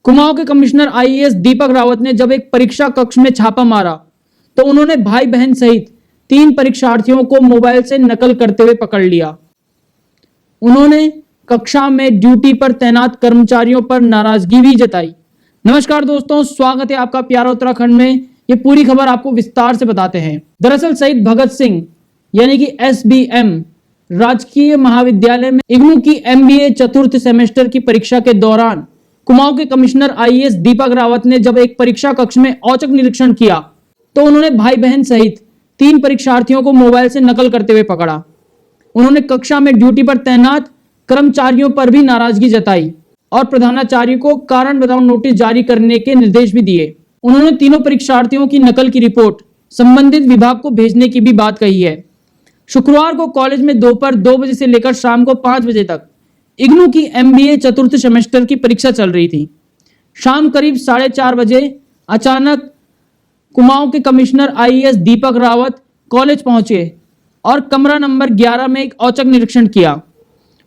कुमाऊं के commissioner IAS Deepak Rawat ने जब एक परीक्षा कक्ष में छापा मारा तो उन्होंने भाई बहन सहित 3 परीक्षार्थियों को मोबाइल से नकल करते हुए पकड़ लिया। उन्होंने कक्षा में ड्यूटी पर तैनात कर्मचारियों पर नाराजगी भी जताई। नमस्कार दोस्तों, स्वागत है आपका प्यारा उत्तराखंड में। ये पूरी खबर आपको विस्तार से बताते हैं। दरअसल शहीद भगत सिंह यानी कि एसबीएम राजकीय महाविद्यालय में इग्नू की एमबीए चतुर्थ सेमेस्टर की परीक्षा के दौरान कुमाऊं के कमिश्नर आईएएस दीपक रावत ने जब एक परीक्षा कक्ष में औचक निरीक्षण किया तो उन्होंने भाई बहन सहित 3 परीक्षार्थियों को मोबाइल से नकल करते हुए पकड़ा। उन्होंने कक्षा में ड्यूटी पर तैनात कर्मचारियों पर भी नाराजगी जताई और प्रधानाचार्य को कारण बताओ नोटिस जारी करने के निर्देश भी दिए। उन्होंने तीनों परीक्षार्थियों की नकल की रिपोर्ट संबंधित विभाग को भेजने की भी बात कही है। शुक्रवार को कॉलेज में दोपहर 2 बजे से लेकर शाम को 5 बजे तक इग्नू की एमबीए चतुर्थ सेमेस्टर की परीक्षा चल रही थी। शाम करीब 4:30 बजे अचानक कुमाऊं के commissioner IAS Deepak Rawat college पहुंचे और कमरा नंबर 11 में एक औचक निरीक्षण किया।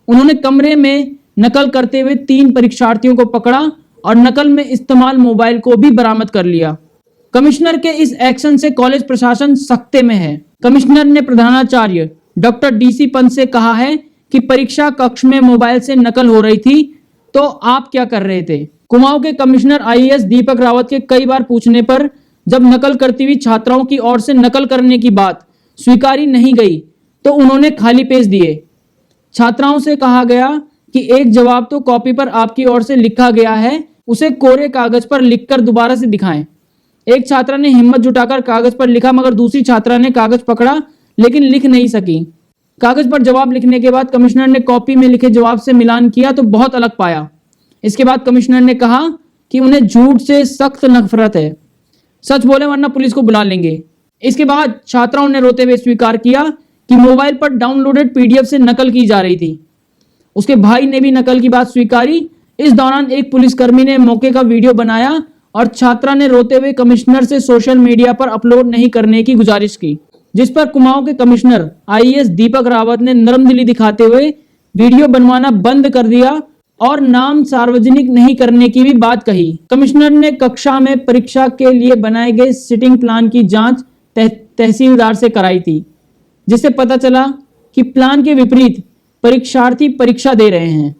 उन्होंने कमरे में नकल करते हुए 3 परीक्षार्थियों को पकड़ा और नकल में इस्तेमाल मोबाइल को भी बरामद कर लिया। कमिश्नर के इस एक्शन से कॉलेज प्रशासन सख्ते में है। कमिश्नर ने प्रधानाचार्य डॉक्टर डीसी पंत से कहा है कि परीक्षा कक्ष में मोबाइल से नकल हो रही थी तो आप क्या कर रहे थे। कुमाऊं के कमिश्नर आईएएस दीपक रावत के कई बार पूछने पर जब नकल करती हुई छात्राओं की ओर से नकल करने की बात स्वीकारी नहीं गई तो उन्होंने खाली पेज दिए। छात्राओं से कहा गया कि एक जवाब तो कॉपी पर आपकी ओर से लिखा गया है, उसे कोरे कागज पर लिखकर दोबारा से दिखाएं। एक छात्रा ने हिम्मत जुटाकर कागज पर लिखा मगर दूसरी छात्रा ने कागज पकड़ा लेकिन लिख नहीं सकी। कागज पर जवाब लिखने के बाद कमिश्नर ने कॉपी में लिखे जवाब से मिलान किया तो बहुत अलग पाया। इसके बाद कमिश्नर ने कहा कि उन्हें झूठ से सख्त नफरत है, सच बोले वरना पुलिस को बुला लेंगे। इसके बाद छात्राओं ने रोते हुए स्वीकार किया कि मोबाइल पर डाउनलोडेड पीडीएफ से नकल की जा रही थी। उसके भाई ने भी नकल की बात स्वीकारी। इस दौरान एक पुलिसकर्मी ने मौके का वीडियो बनाया और छात्रा ने रोते हुए कमिश्नर से सोशल मीडिया पर अपलोड नहीं करने की गुजारिश की, जिस पर कुमाऊं के कमिश्नर आईएएस दीपक रावत ने नरमदिली दिखाते हुए वीडियो बनवाना बंद कर दिया और नाम सार्वजनिक नहीं करने की भी बात कही। कमिश्नर ने कक्षा में परीक्षा के लिए बनाए गए सिटिंग प्लान की जांच तहसीलदार से कराई थी, जिससे पता चला कि प्लान के विपरीत परीक्षार्थी परीक्षा दे रहे हैं।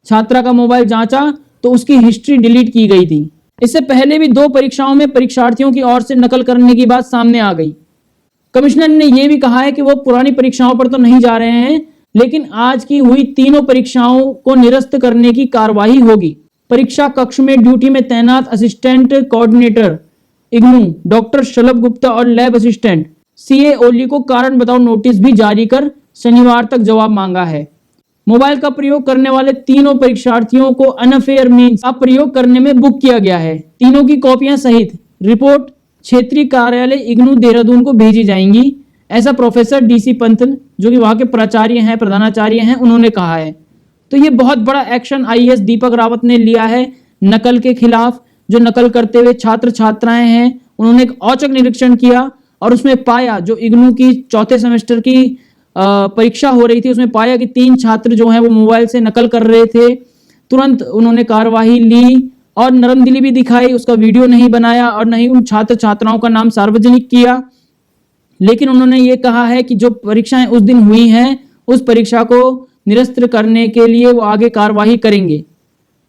छात्रा का मोबाइल जांचा तो उसकी हिस्ट्री डिलीट की गई थी। इससे पहले भी 2 परीक्षाओं में परीक्षार्थियों की ओर से नकल करने की बात सामने आ गई। कमिश्नर ने यह भी कहा है कि वो पुरानी परीक्षाओं पर तो नहीं जा रहे हैं, लेकिन आज की हुई तीनों परीक्षाओं को निरस्त करने की कार्यवाही होगी। परीक्षा कक्ष में ड्यूटी में तैनात असिस्टेंट कोऑर्डिनेटर इग्नू डॉक्टर शलभ गुप्ता और लैब असिस्टेंट सीए ओली को कारण बताओ नोटिस भी जारी कर शनिवार तक जवाब मांगा है। मोबाइल का प्रयोग करने वाले तीनों परीक्षार्थियों को अनफेयर मींस का प्रयोग करने में बुक किया गया है। तीनों की कॉपियां सहित रिपोर्ट क्षेत्रीय कार्यालय इग्नू देहरादून को भेजी जाएंगी, ऐसा प्रोफेसर डीसी पंत जो कि वहां के प्राचार्य हैं, प्रधानाचार्य हैं, उन्होंने कहा है। तो ये बहुत बड़ा एक्शन आईएएस दीपक रावत ने लिया है नकल के खिलाफ। जो नकल करते हुए छात्र छात्राएं हैं उन्होंने एक औचक निरीक्षण किया और उसमें पाया, जो इग्नू की 4थे सेमेस्टर की परीक्षा हो रही थी, उसमें पाया कि 3 छात्र जो हैं वो मोबाइल से नकल कर रहे थे। तुरंत उन्होंने कार्यवाही ली और नरमदिली भी दिखाई, उसका वीडियो नहीं बनाया और नहीं उन छात्र छात्राओं का नाम सार्वजनिक किया। लेकिन उन्होंने ये कहा है कि जो परीक्षाएं उस दिन हुई हैं उस परीक्षा को निरस्त करने के लिए वो आगे कार्यवाही करेंगे।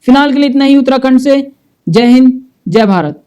फिलहाल के लिए इतना ही उत्तराखंड से। जय हिंद, जय भारत।